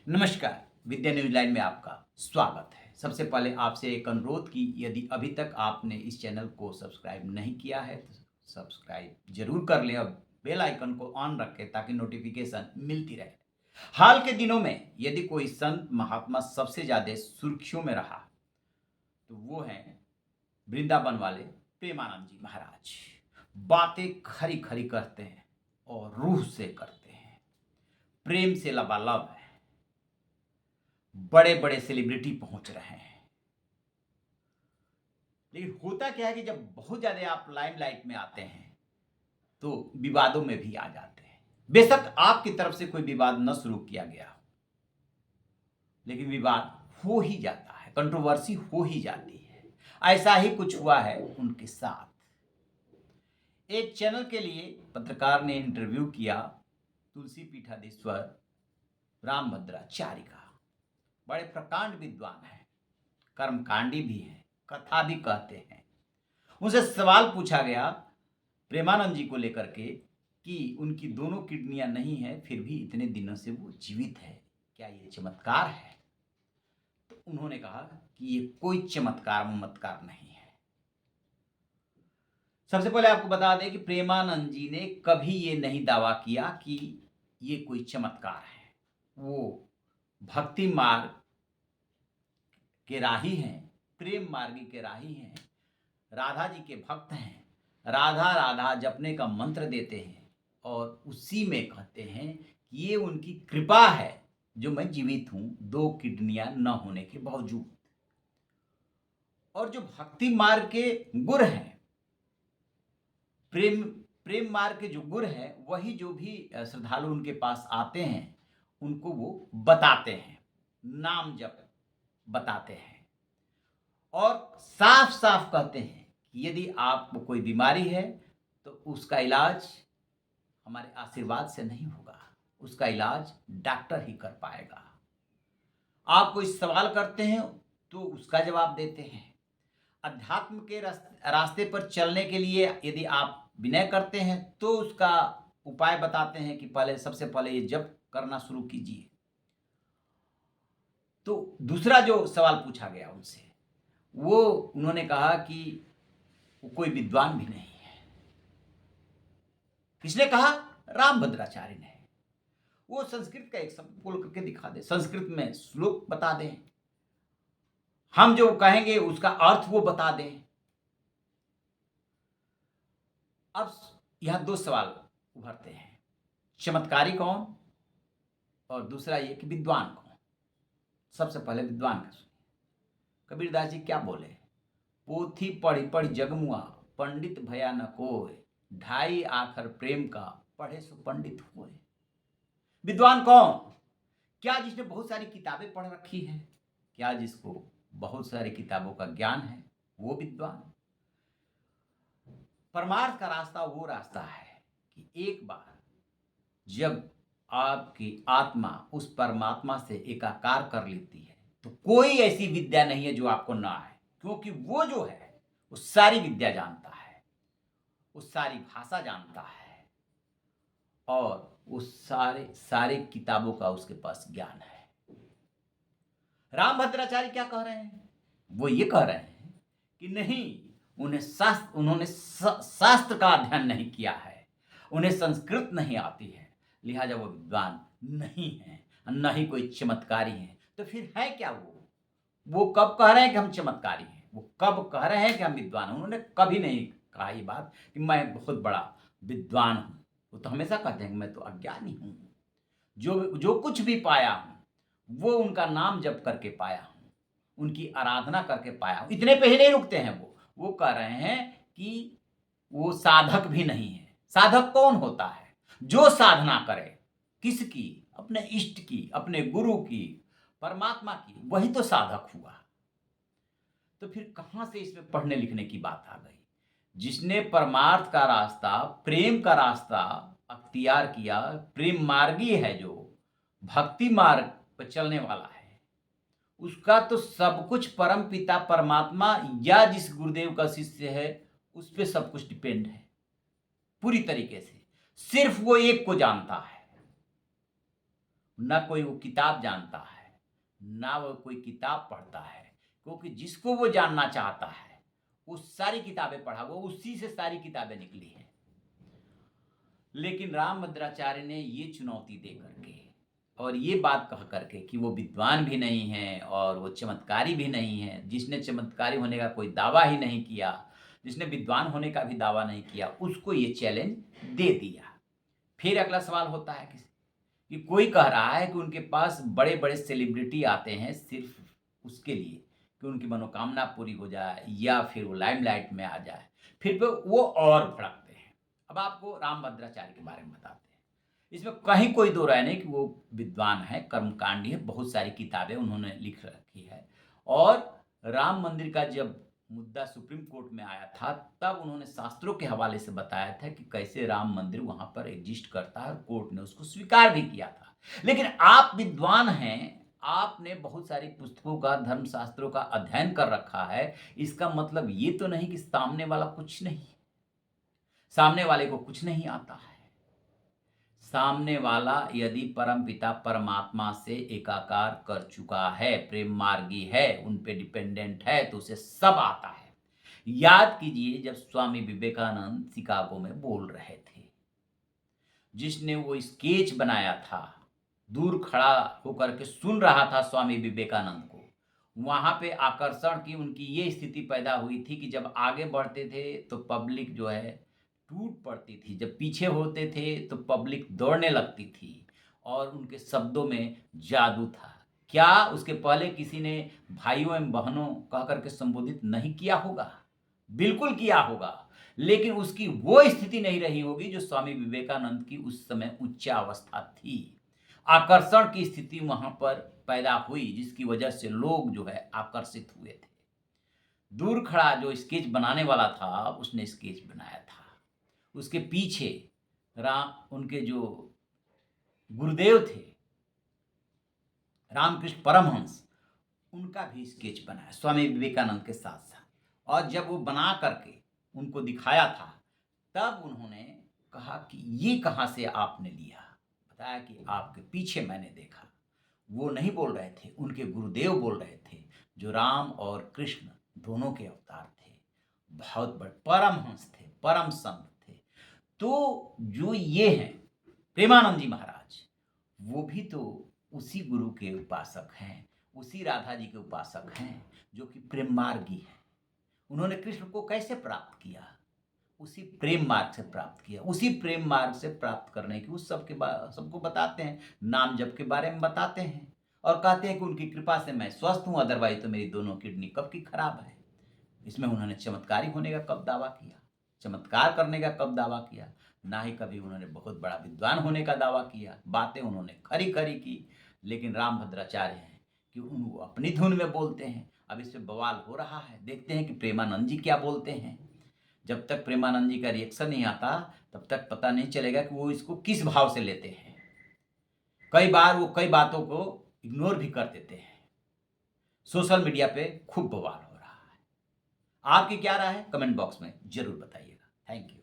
नमस्कार। विद्या news line में आपका स्वागत है। सबसे पहले आपसे एक अनुरोध कि यदि अभी तक आपने इस चैनल को सब्सक्राइब नहीं किया है तो सब्सक्राइब जरूर कर लें और बेल आइकन को ऑन रखें ताकि नोटिफिकेशन मिलती रहे। हाल के दिनों में यदि कोई संत महात्मा सबसे ज्यादा सुर्खियों में रहा तो वो है वृंदावन वाले प्रेमानंद जी महाराज। बातें खरी खरी करते हैं और रूह से करते हैं, प्रेम से लबालब है। बड़े बड़े सेलिब्रिटी पहुंच रहे हैं। लेकिन होता क्या है कि जब बहुत ज्यादा आप लाइमलाइट में आते हैं तो विवादों में भी आ जाते हैं। बेशक आपकी तरफ से कोई विवाद न शुरू किया गया हो, लेकिन विवाद हो ही जाता है, कंट्रोवर्सी हो ही जाती है। ऐसा ही कुछ हुआ है उनके साथ। एक चैनल के लिए पत्रकार ने इंटरव्यू किया तुलसी पीठाधीश्वर रामभद्राचार्य का। बड़े प्रकांड विद्वान हैं, कर्मकांडी भी हैं, कथा भी कहते हैं। उनसे सवाल पूछा गया प्रेमानंद जी को लेकर के कि उनकी दोनों किडनियां नहीं है फिर भी इतने दिनों से वो जीवित है, क्या ये चमत्कार है? तो उन्होंने कहा कि ये कोई चमत्कार ममत्कार नहीं है। सबसे पहले आपको बता दें कि प्रेमानंद जी ने कभी ये नहीं दावा किया कि ये कोई चमत्कार है। वो भक्ति मार्ग के राही हैं, प्रेम मार्गी के राही हैं, राधा जी के भक्त हैं। राधा राधा जपने का मंत्र देते हैं और उसी में कहते हैं कि ये उनकी कृपा है जो मैं जीवित हूं, दो किडनियां न होने के बावजूद। और जो भक्ति मार्ग के गुर हैं, प्रेम प्रेम मार्ग के जो गुर है, वही जो भी श्रद्धालु उनके पास आते हैं उनको वो बताते हैं, नाम जप बताते हैं और साफ साफ कहते हैं कि यदि आपको कोई बीमारी है तो उसका इलाज हमारे आशीर्वाद से नहीं होगा, उसका इलाज डॉक्टर ही कर पाएगा। आप कोई सवाल करते हैं तो उसका जवाब देते हैं। अध्यात्म के रास्ते पर चलने के लिए यदि आप विनय करते हैं तो उसका उपाय बताते हैं कि पहले सबसे पहले ये जप करना शुरू कीजिए। तो दूसरा जो सवाल पूछा गया उनसे, वो उन्होंने कहा कि वो कोई विद्वान भी नहीं है। किसने कहा? रामभद्राचार्य ने। वो संस्कृत का एक शब्द बोल करके दिखा दे, संस्कृत में श्लोक बता दें, हम जो कहेंगे उसका अर्थ वो बता दें। अब यहां दो सवाल उभरते हैं, चमत्कारी कौन और दूसरा ये कि विद्वान कौन। सबसे पहले विद्वान का सुनिए। कबीरदास जी क्या बोले? पोथी पढ़ी पढ़ी जगमुआ, पंडित भया न कोय, ढाई आखर प्रेम का, पढ़े सो पंडित हुए। विद्वान कौन? क्या जिसने बहुत सारी किताबें पढ़ रखी है, क्या जिसको बहुत सारी किताबों का ज्ञान है, वो विद्वान। परमार्थ का रास्ता वो रास्ता है कि एक बार जब आपकी आत्मा उस परमात्मा से एकाकार कर लेती है तो कोई ऐसी विद्या नहीं है जो आपको ना आए, क्योंकि वो जो है वो सारी विद्या जानता है, वो सारी भाषा जानता है और वो सारे सारे किताबों का उसके पास ज्ञान है। रामभद्राचार्य क्या कह रहे हैं? वो ये कह रहे हैं कि नहीं, उन्होंने शास्त्र का अध्ययन नहीं किया है, उन्हें संस्कृत नहीं आती है, लिहाजा वो विद्वान नहीं है, न ही कोई चमत्कारी है। तो फिर है क्या वो कब कह रहे हैं कि हम चमत्कारी हैं, वो कब कह रहे हैं कि हम विद्वान हैं? उन्होंने कभी नहीं कहा ये बात कि मैं बहुत बड़ा विद्वान हूं। वो तो हमेशा कहते हैं कि मैं तो अज्ञानी हूं, जो कुछ भी पाया हूं वो उनका नाम जप करके पाया हूं, उनकी आराधना करके पाया हूं। इतने पे ही नहीं रुकते हैं, वो कह रहे हैं कि वो साधक भी नहीं है। साधक कौन होता है? जो साधना करे, किसकी? अपने इष्ट की, अपने गुरु की, परमात्मा की, वही तो साधक हुआ। तो फिर कहां से इसमें पढ़ने लिखने की बात आ गई? जिसने परमार्थ का रास्ता, प्रेम का रास्ता अख्तियार किया, प्रेम मार्गी है, जो भक्ति मार्ग पर चलने वाला है, उसका तो सब कुछ परम पिता परमात्मा या जिस गुरुदेव का शिष्य है उस पर सब कुछ डिपेंड है पूरी तरीके से। सिर्फ वो एक को जानता है, ना कोई वो किताब जानता है, ना वो कोई किताब पढ़ता है, क्योंकि जिसको वो जानना चाहता है, वो सारी किताबें पढ़ा, वो उसी से सारी किताबें निकली हैं। लेकिन रामभद्राचार्य ने ये चुनौती दे करके और ये बात कह करके कि वो विद्वान भी नहीं है और वो चमत्कारी भी नहीं है, जिसने चमत्कारी होने का कोई दावा ही नहीं किया, जिसने विद्वान होने का भी दावा नहीं किया, उसको ये चैलेंज दे दिया। फिर अगला सवाल होता है कि कोई कह रहा है कि उनके पास बड़े-बड़े सेलिब्रिटी आते हैं सिर्फ़ उसके लिए कि उनकी मनोकामना पूरी हो जाए या फिर वो लाइमलाइट में आ जाए। फिर तो वो और भड़कते हैं। अब आपको रामभद्राचार्य के बारे में बताते हैं। इसमें कहीं कोई दो राय नहीं कि वो विद्वान हैं, कर्मकांडी हैं, बहुत सारी किताबें उन्होंने लिख रखी है और राम मंदिर का जब मुद्दा सुप्रीम कोर्ट में आया था, तब उन्होंने शास्त्रों के हवाले से बताया था कि कैसे राम मंदिर वहाँ पर एग्ज़िस्ट करता है और कोर्ट ने उसको स्वीकार भी किया था। लेकिन आप विद्वान हैं, आपने बहुत सारी पुस्तकों का, धर्मशास्त्रों का अध्ययन कर रखा है, इसका मतलब ये तो नहीं कि सामने वाला कुछ नहीं, सामने वाले को कुछ नहीं आता है। सामने वाला यदि परमपिता परमात्मा से एकाकार कर चुका है, प्रेम मार्गी है, उन पे डिपेंडेंट है, तो उसे सब आता है। याद कीजिए जब स्वामी विवेकानंद शिकागो में बोल रहे थे, जिसने वो स्केच बनाया था, दूर खड़ा होकर के सुन रहा था स्वामी विवेकानंद को, वहाँ पे आकर्षण की उनकी ये स्थिति पैदा हुई थी कि जब आगे बढ़ते थे तो पब्लिक जो है टूट पड़ती थी, जब पीछे होते थे तो पब्लिक दौड़ने लगती थी और उनके शब्दों में जादू था। क्या उसके पहले किसी ने भाइयों एवं बहनों कह कर के संबोधित नहीं किया होगा? बिल्कुल किया होगा, लेकिन उसकी वो स्थिति नहीं रही होगी जो स्वामी विवेकानंद की उस समय उच्चावस्था थी। आकर्षण की स्थिति वहाँ पर पैदा हुई, जिसकी वजह से लोग जो है आकर्षित हुए थे। दूर खड़ा जो स्केच बनाने वाला था, उसने स्केच बनाया था। उसके पीछे उनके जो गुरुदेव थे, रामकृष्ण परमहंस, उनका भी स्केच बनाया स्वामी विवेकानंद के साथ-साथ। और जब वो बना करके उनको दिखाया था, तब उन्होंने कहा कि ये कहाँ से आपने लिया? बताया कि आपके पीछे मैंने देखा। वो नहीं बोल रहे थे, उनके गुरुदेव बोल रहे थे, जो राम और कृष्ण दोनों के अवतार थे। बहुत बड़े परमहंस थे, परम संत थे। तो जो ये हैं प्रेमानंद जी महाराज, वो भी तो उसी गुरु के उपासक हैं, उसी राधा जी के उपासक हैं, जो कि प्रेम मार्गी हैं। उन्होंने कृष्ण को कैसे प्राप्त किया? उसी प्रेम मार्ग से प्राप्त किया। उसी प्रेम मार्ग से प्राप्त करने की वो सबको बताते हैं, नाम जप के बारे में बताते हैं और कहते हैं कि उनकी कृपा से मैं स्वस्थ हूँ, अदरवाइज़ तो मेरी दोनों किडनी कब की खराब है। इसमें उन्होंने चमत्कारी होने का कब दावा किया? चमत्कार करने का कब दावा किया? ना ही कभी उन्होंने बहुत बड़ा विद्वान होने का दावा किया। बातें उन्होंने खरी-खरी की, लेकिन रामभद्राचार्य हैं कि वो अपनी धुन में बोलते हैं। अब इस पे बवाल हो रहा है, देखते हैं कि प्रेमानंद जी क्या बोलते हैं। जब तक प्रेमानंद जी का रिएक्शन नहीं आता, तब तक पता नहीं चलेगा कि वो इसको किस भाव से लेते हैं। कई बार वो कई बातों को इग्नोर भी कर देते हैं। सोशल मीडिया पे खूब बवाल हो रहा है। आपकी क्या राय है? कमेंट बॉक्स में ज़रूर बताइएगा। Thank you.